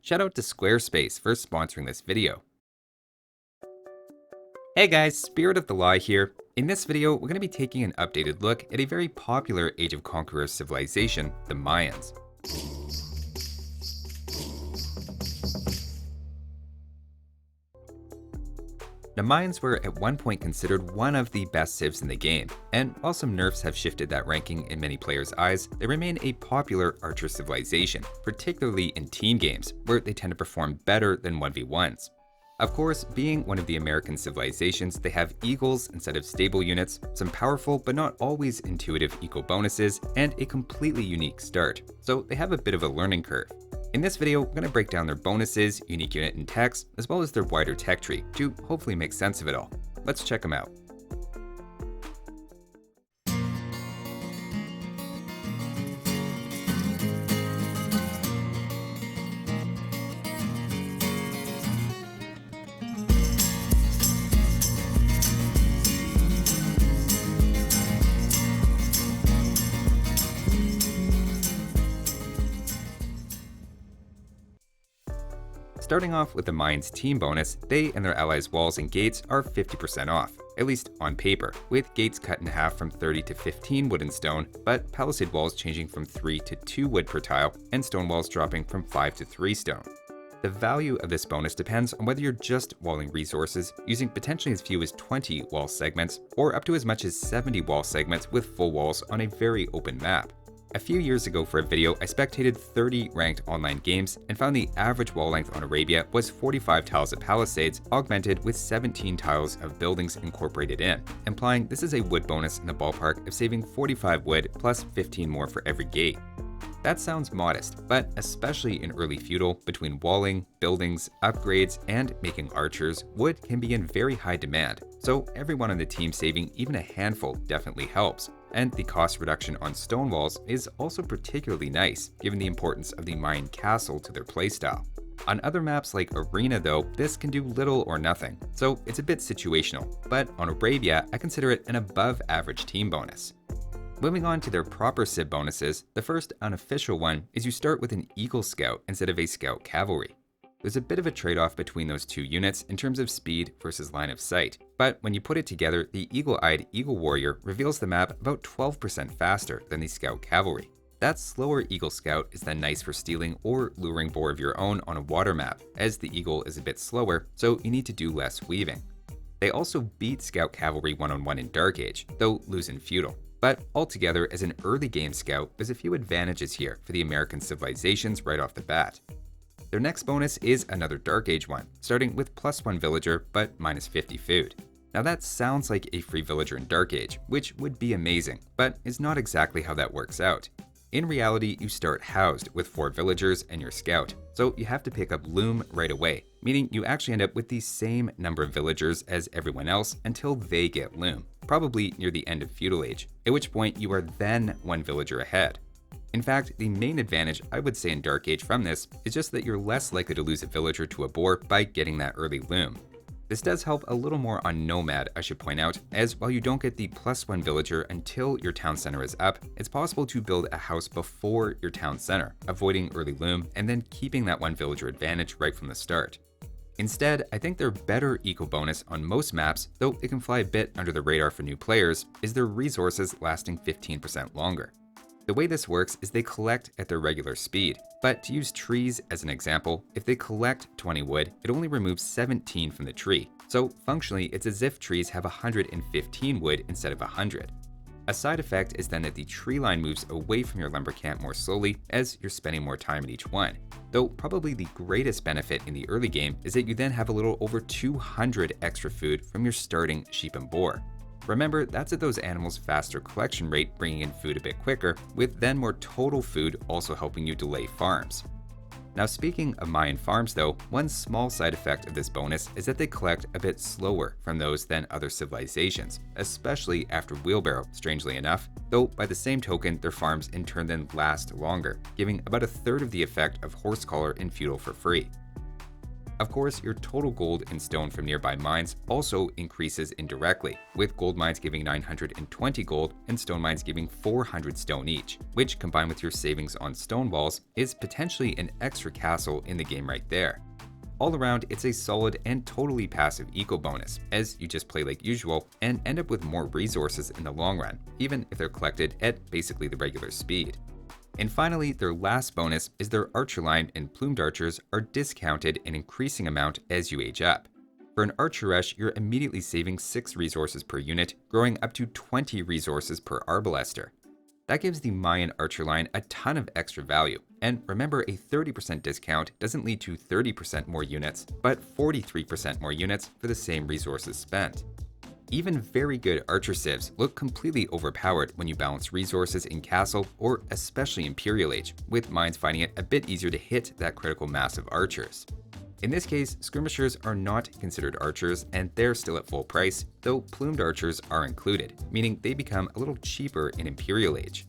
shout out to Squarespace for sponsoring this video. Hey guys, Spirit of the Lie here. In this video, we're going to be taking an updated look at a very popular Age of Conquerors civilization, the Mayans. The Mayans were at one point considered one of the best civs in the game, and while some nerfs have shifted that ranking in many players' eyes, they remain a popular archer civilization, particularly in team games, where they tend to perform better than 1v1s. Of course, being one of the American civilizations, they have eagles instead of stable units, some powerful but not always intuitive eco bonuses, and a completely unique start, so they have a bit of a learning curve. In this video, we're going to break down their bonuses, unique unit and techs, as well as their wider tech tree to hopefully make sense of it all. Let's check them out. Starting off with the Mayans team bonus, they and their allies' walls and gates are 50% off, at least on paper, with gates cut in half from 30 to 15 wood and stone, but palisade walls changing from 3 to 2 wood per tile, and stone walls dropping from 5 to 3 stone. The value of this bonus depends on whether you're just walling resources, using potentially as few as 20 wall segments, or up to as much as 70 wall segments with full walls on a very open map. A few years ago for a video, I spectated 30 ranked online games and found the average wall length on Arabia was 45 tiles of palisades, augmented with 17 tiles of buildings incorporated in, implying this is a wood bonus in the ballpark of saving 45 wood plus 15 more for every gate. That sounds modest, but especially in early feudal, between walling, buildings, upgrades, and making archers, wood can be in very high demand, so everyone on the team saving even a handful definitely helps. And the cost reduction on stone walls is also particularly nice, given the importance of the Mayan castle to their playstyle. On other maps like Arena though, this can do little or nothing, so it's a bit situational, but on Arabia, I consider it an above average team bonus. Moving on to their proper civ bonuses, the first unofficial one is you start with an Eagle Scout instead of a Scout Cavalry. There's a bit of a trade-off between those two units in terms of speed versus line of sight, but when you put it together, the Eagle-Eyed Eagle Warrior reveals the map about 12% faster than the Scout Cavalry. That slower Eagle Scout is then nice for stealing or luring boar of your own on a water map, as the Eagle is a bit slower, so you need to do less weaving. They also beat Scout Cavalry one-on-one in Dark Age, though lose in Feudal. But altogether, as an early game scout, there's a few advantages here for the American civilizations right off the bat. Their next bonus is another Dark Age one, starting with +1 villager but minus 50 food. Now that sounds like a free villager in Dark Age, which would be amazing, but is not exactly how that works out. In reality, you start housed with 4 villagers and your scout, so you have to pick up loom right away, meaning you actually end up with the same number of villagers as everyone else until they get loom, probably near the end of Feudal Age, at which point you are then 1 villager ahead. In fact, the main advantage I would say in Dark Age from this is just that you're less likely to lose a villager to a boar by getting that early loom. This does help a little more on Nomad, I should point out, as while you don't get the +1 villager until your town center is up, it's possible to build a house before your town center, avoiding early loom and then keeping that 1 villager advantage right from the start. Instead, I think their better eco bonus on most maps, though it can fly a bit under the radar for new players, is their resources lasting 15% longer. The way this works is they collect at their regular speed, but to use trees as an example, if they collect 20 wood, it only removes 17 from the tree. So functionally, it's as if trees have 115 wood instead of 100. A side effect is then that the tree line moves away from your lumber camp more slowly as you're spending more time at each one. Though probably the greatest benefit in the early game is that you then have a little over 200 extra food from your starting sheep and boar. Remember, that's at those animals' faster collection rate, bringing in food a bit quicker, with then more total food also helping you delay farms. Now speaking of Mayan farms though, one small side effect of this bonus is that they collect a bit slower from those than other civilizations, especially after wheelbarrow, strangely enough, though by the same token their farms in turn then last longer, giving about a third of the effect of horse collar in feudal for free. Of course, your total gold and stone from nearby mines also increases indirectly, with gold mines giving 920 gold and stone mines giving 400 stone each, which combined with your savings on stone walls is potentially an extra castle in the game right there. All around, it's a solid and totally passive eco bonus, as you just play like usual and end up with more resources in the long run, even if they're collected at basically the regular speed. And finally, their last bonus is their archer line and plumed archers are discounted an increasing amount as you age up. For an archer rush, you're immediately saving 6 resources per unit, growing up to 20 resources per arbalester. That gives the Mayan archer line a ton of extra value. And remember, a 30% discount doesn't lead to 30% more units, but 43% more units for the same resources spent. Even very good archer civs look completely overpowered when you balance resources in Castle or especially Imperial Age, with mines finding it a bit easier to hit that critical mass of archers. In this case, skirmishers are not considered archers and they're still at full price, though plumed archers are included, meaning they become a little cheaper in Imperial Age.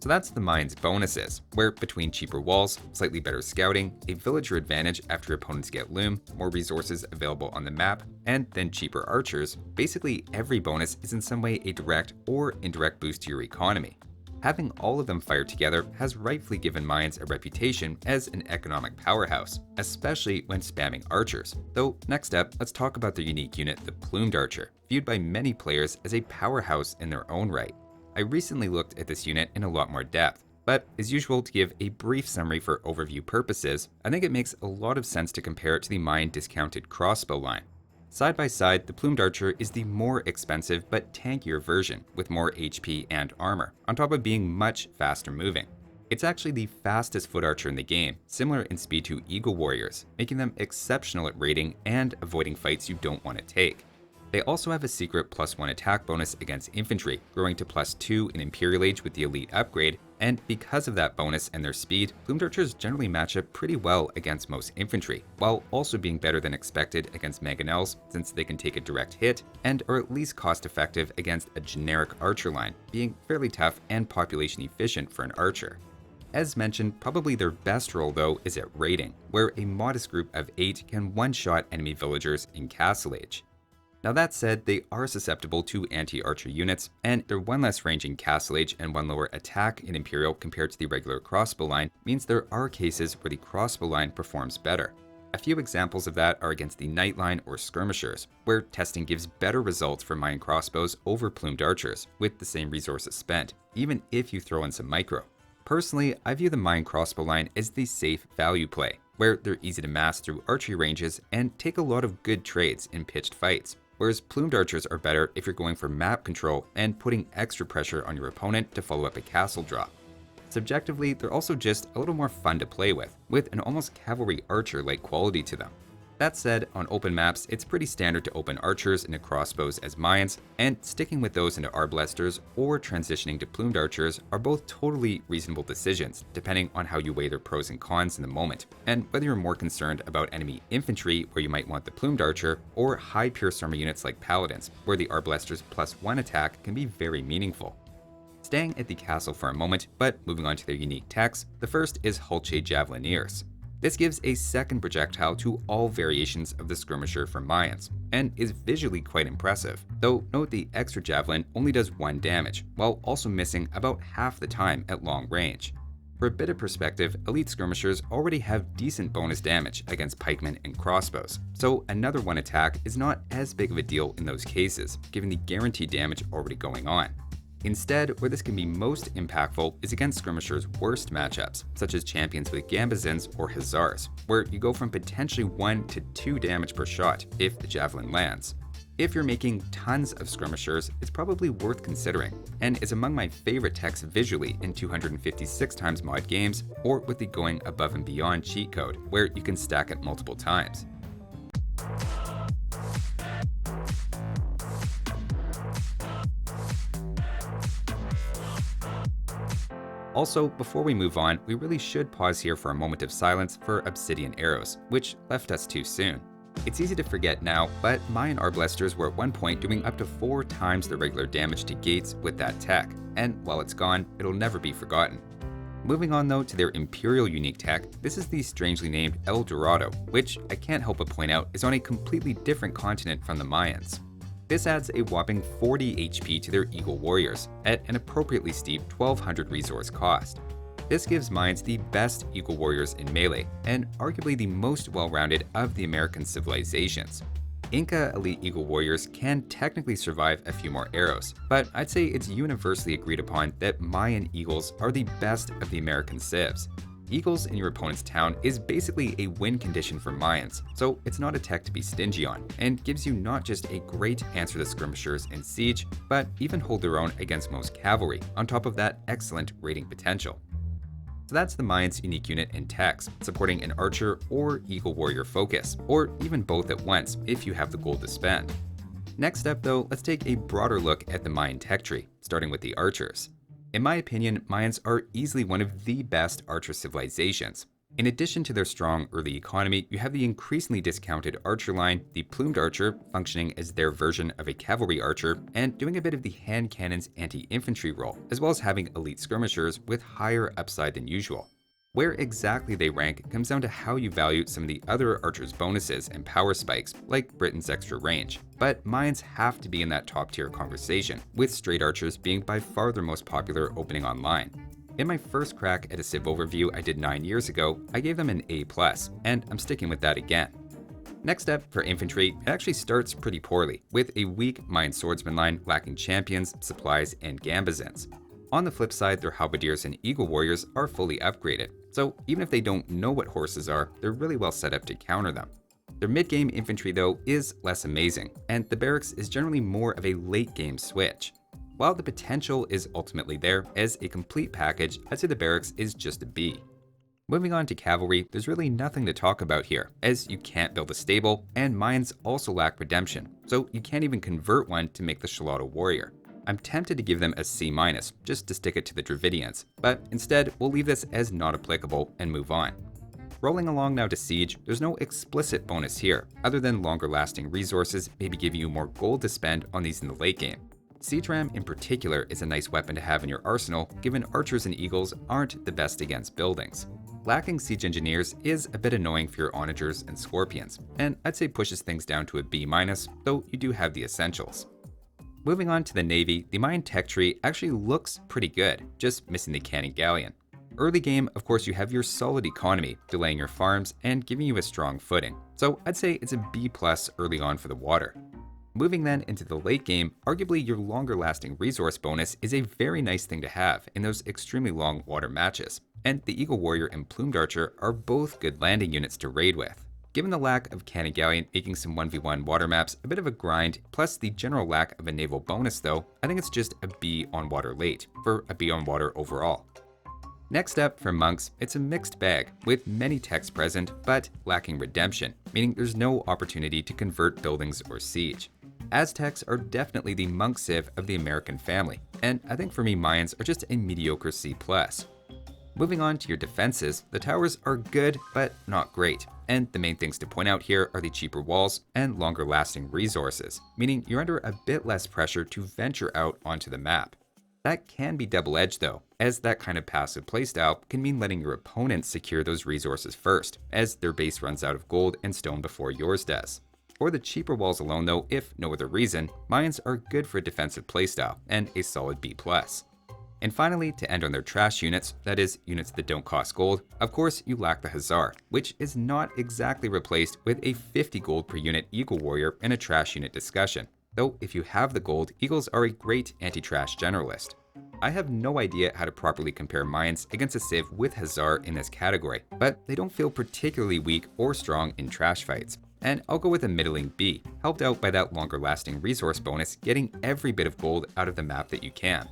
So that's the mine's bonuses, where between cheaper walls, slightly better scouting, a villager advantage after opponents get loom, more resources available on the map, and then cheaper archers, basically every bonus is in some way a direct or indirect boost to your economy. Having all of them fired together has rightfully given mines a reputation as an economic powerhouse, especially when spamming archers. Though next up, let's talk about their unique unit, the Plumed Archer, viewed by many players as a powerhouse in their own right. I recently looked at this unit in a lot more depth, but as usual, to give a brief summary for overview purposes, I think it makes a lot of sense to compare it to the Mayan discounted crossbow line. Side by side, the Plumed Archer is the more expensive but tankier version with more HP and armor, on top of being much faster moving. It's actually the fastest foot archer in the game, similar in speed to Eagle Warriors, making them exceptional at raiding and avoiding fights you don't want to take. They also have a secret +1 attack bonus against infantry, growing to +2 in Imperial Age with the elite upgrade, and because of that bonus and their speed, Plumed Archers generally match up pretty well against most infantry, while also being better than expected against Mangonels since they can take a direct hit, and are at least cost effective against a generic archer line, being fairly tough and population efficient for an archer. As mentioned, probably their best role though is at raiding, where a modest group of 8 can one-shot enemy villagers in Castle Age. Now that said, they are susceptible to anti-archer units, and their 1 less range in Castle Age and 1 lower attack in Imperial compared to the regular crossbow line means there are cases where the crossbow line performs better. A few examples of that are against the Knight line or skirmishers, where testing gives better results for Mayan crossbows over plumed archers with the same resources spent, even if you throw in some micro. Personally, I view the Mayan crossbow line as the safe value play, where they're easy to mass through archery ranges and take a lot of good trades in pitched fights. Whereas plumed archers are better if you're going for map control and putting extra pressure on your opponent to follow up a castle drop. Subjectively, they're also just a little more fun to play with an almost cavalry archer-like quality to them. That said, on open maps, it's pretty standard to open archers into crossbows as Mayans, and sticking with those into arbalesters or transitioning to plumed archers are both totally reasonable decisions, depending on how you weigh their pros and cons in the moment, and whether you're more concerned about enemy infantry, where you might want the plumed archer, or high pierce armor units like paladins, where the arbalesters +1 attack can be very meaningful. Staying at the castle for a moment, but moving on to their unique techs, the first is Hulche Javelineers. This gives a second projectile to all variations of the skirmisher from Mayans, and is visually quite impressive, though note the extra javelin only does 1 damage, while also missing about half the time at long range. For a bit of perspective, elite skirmishers already have decent bonus damage against pikemen and crossbows, so another 1 attack is not as big of a deal in those cases, given the guaranteed damage already going on. Instead, where this can be most impactful is against skirmishers' worst matchups, such as champions with Gambazins or Hussars, where you go from potentially 1 to 2 damage per shot if the javelin lands. If you're making tons of skirmishers, it's probably worth considering, and is among my favorite techs visually in 256 times mod games, or with the going above and beyond cheat code, where you can stack it multiple times. Also, before we move on, we really should pause here for a moment of silence for Obsidian Arrows, which left us too soon. It's easy to forget now, but Mayan arbalesters were at one point doing up to 4 times the regular damage to gates with that tech, and while it's gone, it'll never be forgotten. Moving on though to their Imperial unique tech, this is the strangely named El Dorado, which I can't help but point out is on a completely different continent from the Mayans. This adds a whopping 40 HP to their Eagle Warriors, at an appropriately steep 1200 resource cost. This gives Mayans the best Eagle Warriors in melee, and arguably the most well-rounded of the American civilizations. Inca elite Eagle Warriors can technically survive a few more arrows, but I'd say it's universally agreed upon that Mayan Eagles are the best of the American civs. Eagles in your opponent's town is basically a win condition for Mayans, so it's not a tech to be stingy on, and gives you not just a great answer to skirmishers in siege, but even hold their own against most cavalry, on top of that excellent rating potential. So that's the Mayans' unique unit and techs, supporting an archer or Eagle Warrior focus, or even both at once if you have the gold to spend. Next up though, let's take a broader look at the Mayan tech tree, starting with the archers. In my opinion, Mayans are easily one of the best archer civilizations. In addition to their strong early economy, you have the increasingly discounted archer line, the Plumed Archer functioning as their version of a cavalry archer and doing a bit of the hand cannon's anti-infantry role, as well as having elite skirmishers with higher upside than usual. Where exactly they rank comes down to how you value some of the other archers' bonuses and power spikes, like Britain's extra range. But Mayans have to be in that top tier conversation, with straight archers being by far their most popular opening online. In my first crack at a Civ overview I did 9 years ago, I gave them an A+, and I'm sticking with that again. Next up, for infantry, it actually starts pretty poorly, with a weak Mayan swordsman line lacking champions, supplies, and gambazins. On the flip side, their halberdiers and Eagle Warriors are fully upgraded, so even if they don't know what horses are, they're really well set up to counter them. Their mid-game infantry though is less amazing, and the barracks is generally more of a late-game switch. While the potential is ultimately there, as a complete package, I'd say the barracks is just a B. Moving on to cavalry, there's really nothing to talk about here, as you can't build a stable, and Mayans also lack redemption, so you can't even convert one to make the Shalata warrior. I'm tempted to give them a C-, just to stick it to the Dravidians, but instead we'll leave this as not applicable and move on. Rolling along now to siege, there's no explicit bonus here, other than longer lasting resources maybe giving you more gold to spend on these in the late game. Siege Ram in particular is a nice weapon to have in your arsenal, given archers and eagles aren't the best against buildings. Lacking siege engineers is a bit annoying for your onagers and scorpions, and I'd say pushes things down to a B-, though you do have the essentials. Moving on to the Navy, the Mayan tech tree actually looks pretty good, just missing the cannon galleon. Early game, of course, you have your solid economy, delaying your farms and giving you a strong footing, so I'd say it's a B+ early on for the water. Moving then into the late game, arguably your longer lasting resource bonus is a very nice thing to have in those extremely long water matches, and the Eagle Warrior and Plumed Archer are both good landing units to raid with. Given the lack of Cannon Galleon making some 1v1 water maps a bit of a grind, plus the general lack of a naval bonus though, I think it's just a B on water late, for a B on water overall. Next up, for monks, it's a mixed bag, with many techs present, but lacking redemption, meaning there's no opportunity to convert buildings or siege. Aztecs are definitely the monk civ of the American family, and I think for me Mayans are just a mediocre C+. Moving on to your defenses, the towers are good, but not great. And the main things to point out here are the cheaper walls and longer lasting resources, meaning you're under a bit less pressure to venture out onto the map. That can be double-edged though, as that kind of passive playstyle can mean letting your opponents secure those resources first, as their base runs out of gold and stone before yours does. For the cheaper walls alone though, if no other reason, Mayans are good for a defensive playstyle and a solid B+. And finally, to end on their trash units, that is, units that don't cost gold, of course you lack the Hussar, which is not exactly replaced with a 50 gold per unit Eagle Warrior in a trash unit discussion. Though if you have the gold, Eagles are a great anti-trash generalist. I have no idea how to properly compare Mayans against a Civ with Hussar in this category, but they don't feel particularly weak or strong in trash fights. And I'll go with a middling B, helped out by that longer lasting resource bonus, getting every bit of gold out of the map that you can.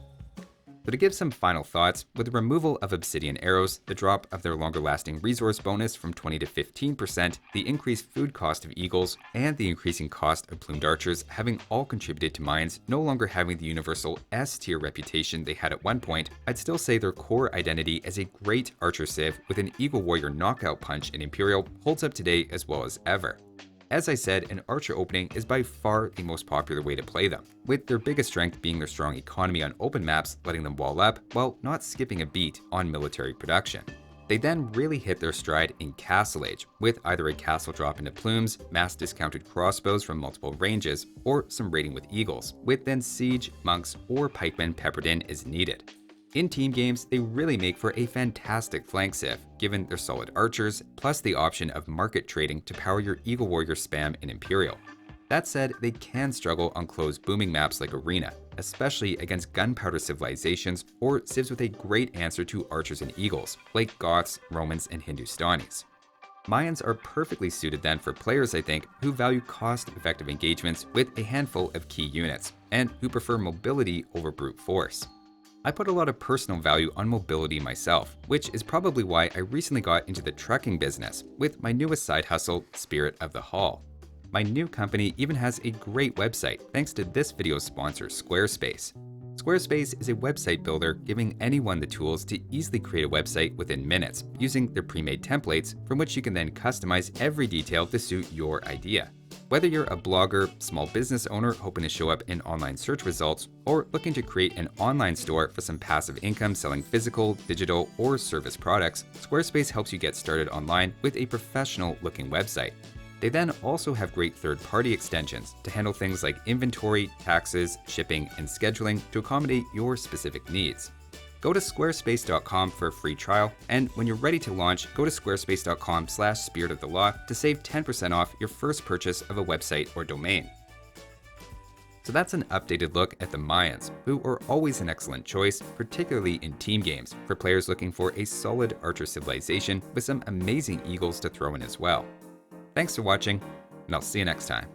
So to give some final thoughts, with the removal of obsidian arrows, the drop of their longer lasting resource bonus from 20 to 15%, the increased food cost of eagles, and the increasing cost of plumed archers having all contributed to Mayans no longer having the universal S tier reputation they had at one point, I'd still say their core identity as a great archer civ with an Eagle Warrior knockout punch in Imperial holds up today as well as ever. As I said, an archer opening is by far the most popular way to play them, with their biggest strength being their strong economy on open maps, letting them wall up while not skipping a beat on military production. They then really hit their stride in Castle Age, with either a castle drop into plumes, mass discounted crossbows from multiple ranges, or some raiding with eagles, with then siege, monks, or pikemen peppered in as needed. In team games, they really make for a fantastic flank civ, given their solid archers, plus the option of market trading to power your Eagle Warrior spam in Imperial. That said, they can struggle on closed booming maps like Arena, especially against gunpowder civilizations or civs with a great answer to archers and eagles, like Goths, Romans, and Hindustanis. Mayans are perfectly suited then for players, I think, who value cost-effective engagements with a handful of key units, and who prefer mobility over brute force. I put a lot of personal value on mobility myself, which is probably why I recently got into the trucking business with my newest side hustle, Spirit of the Hall. My new company even has a great website thanks to this video's sponsor, Squarespace. Squarespace is a website builder giving anyone the tools to easily create a website within minutes using their pre-made templates from which you can then customize every detail to suit your idea. Whether you're a blogger, small business owner hoping to show up in online search results, or looking to create an online store for some passive income selling physical, digital, or service products, Squarespace helps you get started online with a professional-looking website. They then also have great third-party extensions to handle things like inventory, taxes, shipping, and scheduling to accommodate your specific needs. Go to squarespace.com for a free trial, and when you're ready to launch, go to squarespace.com/spiritofthelaw to save 10% off your first purchase of a website or domain. So that's an updated look at the Mayans, who are always an excellent choice, particularly in team games, for players looking for a solid archer civilization with some amazing eagles to throw in as well. Thanks for watching, and I'll see you next time.